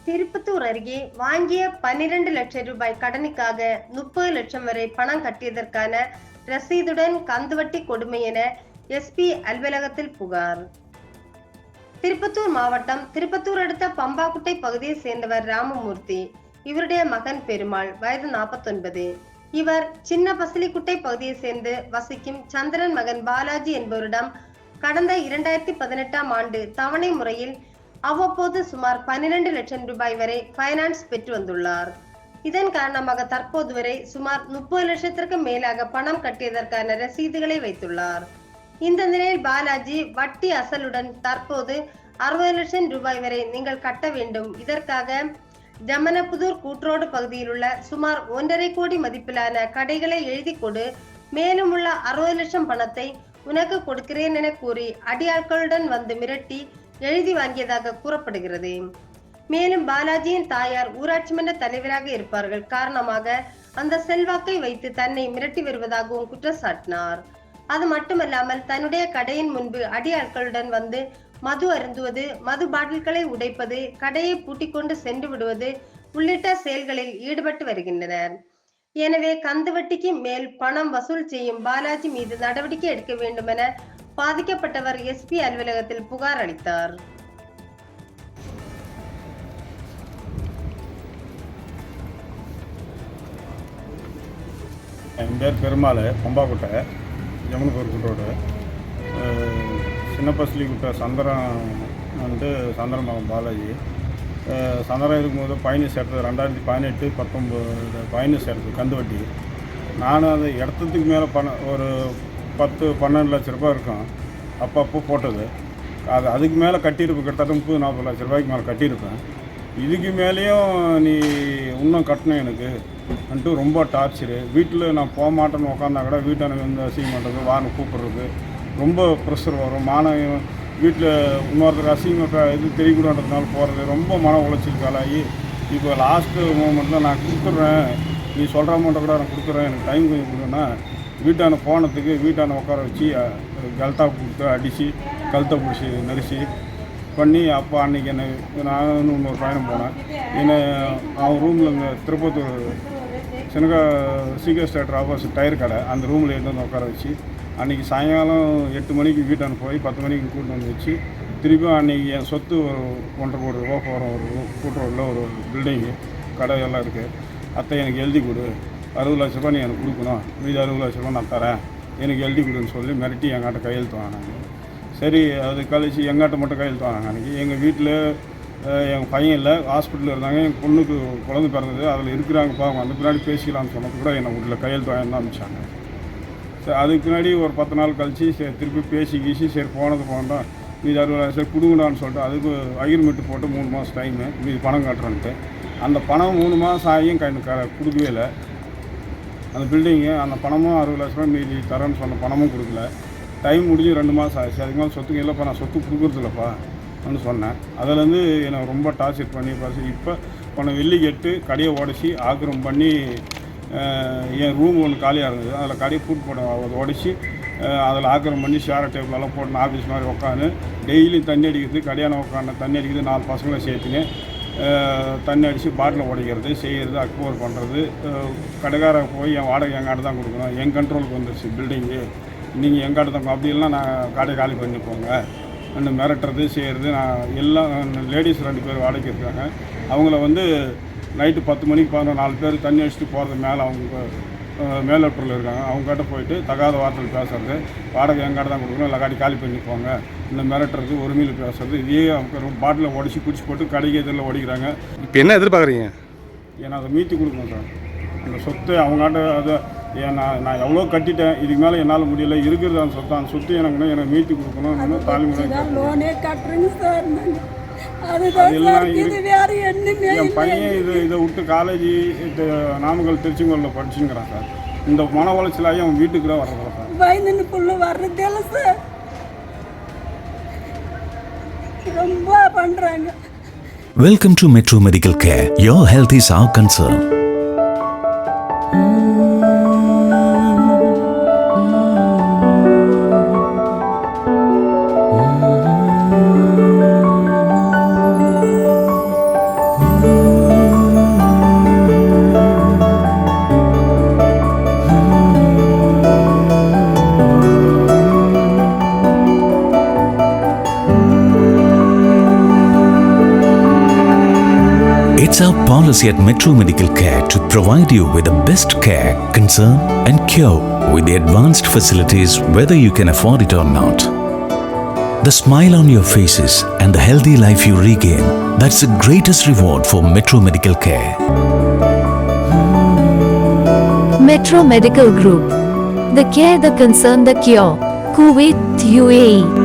திருப்பத்தூர் அருகே வாங்கிய 12 லட்சம் ரூபாய் கடனுக்காக 30 லட்சம் வரை பணம் கட்டியதற்கான ரசீதுடன் கந்துவட்டி கொடுமை என எஸ்பி அலுவலகத்தில் புகார். திருப்பத்தூர் மாவட்டம் திருப்பத்தூர் அடுத்த பம்பாக்குட்டை பகுதியை சேர்ந்தவர் ராமமூர்த்தி. இவருடைய மகன் பெருமாள், வயது 49. இவர் சின்ன பசலிக்குட்டை பகுதியை சேர்ந்து வசிக்கும் சந்திரன் மகன் பாலாஜி என்பவரிடம் கடந்த 2018ஆம் ஆண்டு தவணை முறையில் அவ்வப்போது சுமார் 12 லட்சம் ரூபாய் வரை பைனான்ஸ் பெற்று வந்துள்ளார். இதன் காரணமாக தற்போது வரை சுமார் 30 லட்சத்திற்கு மேலாக பணம் கட்டியதற்கான ரசீதுகளை வைத்துள்ளார். இந்த நிலையில் பாலாஜி வட்டி அசலுடன் தற்போது 60 லட்சம் ரூபாய் வரை நீங்கள் கட்ட வேண்டும், இதற்காக ஜமனப்புதூர் கூட்ரோடு பகுதியில் உள்ள சுமார் 1.5 கோடி மதிப்பிலான கடைகளை எழுதி கொடு, மேலும் உள்ள 60 லட்சம் பணத்தை உனக்கு கொடுக்கிறேன் என கூறி அடியாட்களுடன் வந்து மிரட்டி எழுதி வாங்கியதாக கூறப்படுகிறது. மேலும் பாலாஜியின் தாயார் ஊராட்சி மன்ற தலைவராக இருப்பார்கள் காரணமாக அந்த செல்வாக்கை வைத்து தன்னை மிரட்டி வருவதாகவும் குற்றம் சாட்டினார். அது மட்டுமல்லாமல் தன்னுடைய கடையின் முன்பு அடியாட்களுடன் வந்து மது அருந்துவது, மது பாட்டில்களை உடைப்பது, கடையை பூட்டிக் கொண்டு சென்று விடுவது உள்ளிட்ட செயல்களில் ஈடுபட்டு வருகின்றனர். எனவே கந்துவட்டிக்கு மேல் பணம் வசூல் செய்யும் பாலாஜி மீது நடவடிக்கை எடுக்க வேண்டும் என பாதிக்கப்பட்டவர் எஸ்பி அலுவலகத்தில் புகார் அளித்தார். என் பேர் பெருமாள், பம்பாக்குட்டை ஜமுனப்பூர் கூட்டோடு. சின்ன பசலிக்குட்டை சந்திரன் வந்து சந்திரன் மகன் பாலாஜி. சந்திரன் இருக்கும்போது பயணி சேர்த்தது 2018, 19 பயணி சேர்த்தது கந்து வட்டி. நானும் அது இடத்துக்கு மேலே ஒரு 10-12 லட்ச ரூபாய் இருக்கும் அப்பப்போ போட்டது. அதுக்கு மேலே கட்டியிருப்பேன், கிட்டத்தட்ட 30-40 லட்ச ரூபாய்க்கு மேலே கட்டியிருப்பேன். இதுக்கு மேலேயும் நீ இன்னும் கட்டணும் எனக்கு வந்துட்டு ரொம்ப டார்ச்சரு. வீட்டில் நான் போக மாட்டேன்னு உட்காந்தா கூட வீட்டை எனக்கு வந்து அசிங்கம் பண்ணுறது, வாரம் கூப்பிட்றது, ரொம்ப ப்ரெஷர் வரும். வீட்டில் இன்னொருத்தர் அசிங்கம் இது தெரியக்கூடாதுனால போகிறது, ரொம்ப மன உளைச்சல் காலாகி இப்போ லாஸ்ட்டு மூமெண்ட்டில் நான் கொடுத்துட்றேன், நீ சொல்கிற அமௌண்ட்டை கூட நான் கொடுத்துட்றேன், எனக்கு டைம் கொஞ்சம் கொடுன்னா வீட்டான போனதுக்கு வீட்டான உட்கார வச்சு கல்தா கொடுத்து அடித்து கழுத்தை பிடிச்சி நரிசி பண்ணி அப்போ அன்றைக்கி என்னை நான் இன்னொரு பயணம் போனேன். என்னை அவன் ரூமில் இந்த திருப்பத்தூர் சின்னகா சீக்கிரம் தேட்டர் ஆப்போசிட் டயர் கடை அந்த ரூமில் எடுத்து வந்து உட்கார வச்சு அன்றைக்கி சாயங்காலம் 8 மணிக்கு வீட்டான போய் 10 மணிக்கு கூட்டு வந்து வச்சு திருப்பியும் அன்றைக்கி என் சொத்து ஒரு 1.5 கோடி ரூபா போகிற ஒரு கூட்டுறவில் ஒரு பில்டிங்கு கடை எல்லாம் இருக்குது, அத்தை எனக்கு எழுதி கொடு, 60 லட்ச ரூபா நீ எனக்கு கொடுக்கணும், மீதி 60 லட்ச ரூபா நான் தரேன், எனக்கு எழுதி கொடுன்னு சொல்லி மிரட்டி எங்கிட்ட கையெழுத்து வாங்கினாங்க. சரி, அது கழிச்சு எங்கிட்ட மட்டும் கையெழுத்து வாங்கினாங்க. அன்றைக்கி எங்கள் வீட்டில் எங்கள் பையன் இல்லை, ஹாஸ்பிட்டலில் இருந்தாங்க, எங்கள் பொண்ணுக்கு குழந்தை பிறந்தது, அதில் இருக்கிறாங்க பாவம், அந்த பின்னாடி பேசிக்கலாம்னு சொன்னது கூட என்னை வீட்டில் கையெழுத்து வாங்கி தான் அனுப்பிச்சாங்க. சரி, அதுக்கு பின்னாடி ஒரு 10 நாள் கழிச்சு சரி திருப்பி பேசி சரி போனோம், மீதி 60 லட்சம் சரி கொடுங்கடான்னு சொல்லிட்டு அதுக்கு அக்ரிமெண்ட்டு போட்டு 3 மாதம் டைமு மீதி பணம் கட்டுறேன்ட்டு. அந்த பணம் 3 மாதம் ஆகியும் கொடுக்கவே இல்லை. அந்த பில்டிங்கு அந்த பணமும் 60 லட்ச ரூபா மீதி தரேன்னு சொன்ன பணமும் கொடுக்கல. டைம் முடிஞ்சு 2 மாதம் ஆச்சு. அதுக்கு மேலே சொத்துக்கு இல்லைப்பா, நான் சொத்து கொடுக்குறதில்லப்பா அப்படின்னு சொன்னேன். அதுலேருந்து என்னை ரொம்ப டார்ச்சர் பண்ணி இப்போ போன வெள்ளி கெட்டு கடையை உடச்சி ஆக்கிரம் பண்ணி என் ரூம் ஒன்று காலியாக இருந்தது, அதில் கடையை பூட்டு போட உடச்சி அதில் ஆக்கிரம் பண்ணி ஷேர டேபிளெல்லாம் போட்டு ஆஃபீஸ் மாதிரி உட்காந்து டெய்லியும் தண்ணி அடிக்கிறது, கடையான உட்காந்து தண்ணி அடிக்கிறது, 4 பசங்களை சேர்த்துன்னு தண்ணி அடித்து பாட்டில் உடைக்கிறது செய்கிறது, அக்போர் பண்ணுறது. கடைக்கார போய் என் வாடகை எங்காட்ட தான் கொடுக்கணும், என் கண்ட்ரோலுக்கு வந்துருச்சு பில்டிங்கு, நீங்கள் எங்காட்ட தான் அப்படிலாம் நான் கடை காலி பண்ணி போங்க அந்த மிரட்டுறது செய்கிறது. நான் எல்லாம் லேடிஸ் 2 பேர் வாடகை இருக்காங்க, அவங்கள வந்து நைட்டு 10 மணிக்கு 4 பேர் தண்ணி அடிச்சுட்டு போகிறது மேலே அவங்க மேலோட்டூரில் இருக்காங்க, அவங்ககிட்ட போயிட்டு தகாத வார்த்தையில் பேசுறது, வாடகை எங்காட்ட தான் கொடுக்கணும், இல்லை காட்டி காலி பண்ணி போங்க, இந்த மிரட்டுறது, ஒரு மீல் பேசுறது, இதே அவங்க பாட்டில் உடச்சி குடிச்சு போட்டு கடைக்கு எதிரில் ஓடிக்கிறாங்க. இப்போ என்ன எதிர்பார்க்குறீங்க? ஏன்னா அதை மீட்டி கொடுக்கணும் சார், அந்த சொத்தை அவங்ககிட்ட. அதை நான் எவ்வளோ கட்டிட்டேன், இதுக்கு மேலே என்னால் முடியல, இருக்கிறது அந்த சொத்து எனக்கு மீட்டி கொடுக்கணும். தாலிமுறை அதெல்லாம் என் பையன் இதை விட்டு காலேஜ் நாமக்கல் திருச்செங்கோலில் படிச்சுங்கிறான் சார். இந்த மன உளைச்சலாகி அவன் வீட்டுக்கு தான் வர்றதில்ல சார், பயந்துன்னு புள்ள வர்றதில்ல சார், ரொம்ப பண்ணுறாங்க. Welcome to Metro Medical Care. Your health is our concern. It's our policy at Metro Medical Care to provide you with the best care, concern and cure with the advanced facilities whether you can afford it or not. The smile on your faces and the healthy life you regain, that's the greatest reward for Metro Medical Care. Metro Medical Group. The care, the concern, the cure. Kuwait, UAE.